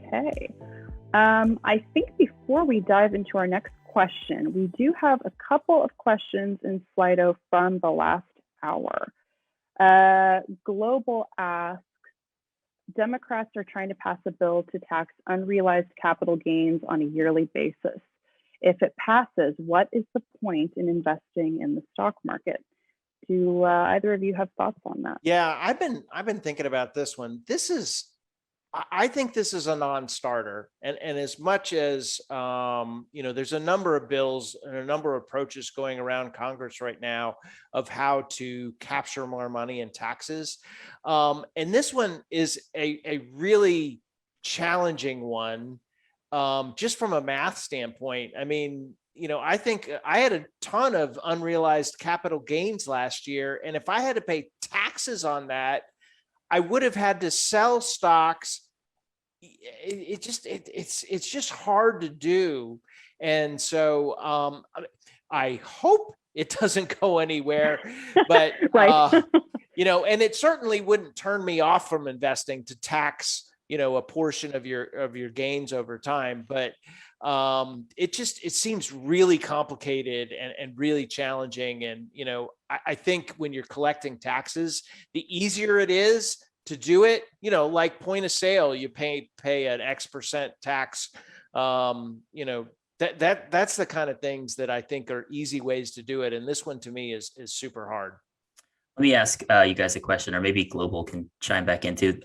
Okay. I think before we dive into our next question, we do have a couple of questions in Slido from the last hour. Global asks, Democrats are trying to pass a bill to tax unrealized capital gains on a yearly basis. If it passes, what is the point in investing in the stock market? Do either of you have thoughts on that? Yeah, I've been thinking about this one. I think this is a non-starter, and as much as there's a number of bills and a number of approaches going around Congress right now of how to capture more money in taxes, and this one is a really challenging one, just from a math standpoint. I mean, I think I had a ton of unrealized capital gains last year, and if I had to pay taxes on that, I would have had to sell stocks. It's just hard to do. And so I hope it doesn't go anywhere, but right. and it certainly wouldn't turn me off from investing to tax, a portion of your gains over time. But it seems really complicated and really challenging. And, I think when you're collecting taxes, the easier it is to do it, like point of sale, you pay an X% tax. That's the kind of things that I think are easy ways to do it. And this one to me is super hard. Let me ask you guys a question, or maybe Global can chime back into.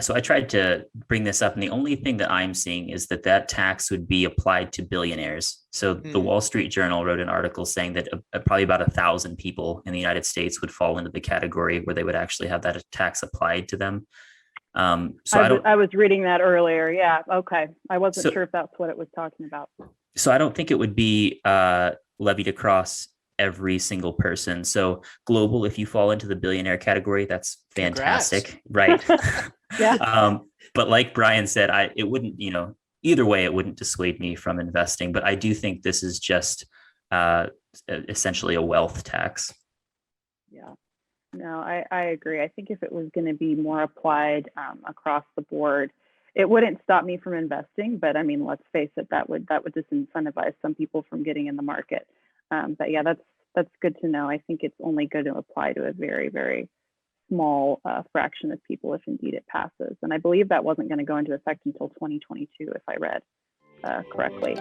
So I tried to bring this up, and the only thing that I'm seeing is that tax would be applied to billionaires. So the Wall Street Journal wrote an article saying that probably about 1,000 people in the United States would fall into the category where they would actually have that tax applied to them. I was reading that earlier. Yeah. Okay. I wasn't sure if that's what it was talking about. So I don't think it would be levied across every single person. So Global, if you fall into the billionaire category, that's fantastic. Congrats. Right. Yeah. But like Brian said, it wouldn't, either way, it wouldn't dissuade me from investing. But I do think this is just essentially a wealth tax. Yeah. No, I agree. I think if it was going to be more applied across the board, it wouldn't stop me from investing. But I mean, let's face it, that would disincentivize some people from getting in the market. But yeah, that's good to know. I think it's only going to apply to a very, very small fraction of people if indeed it passes. And I believe that wasn't going to go into effect until 2022, if I read correctly.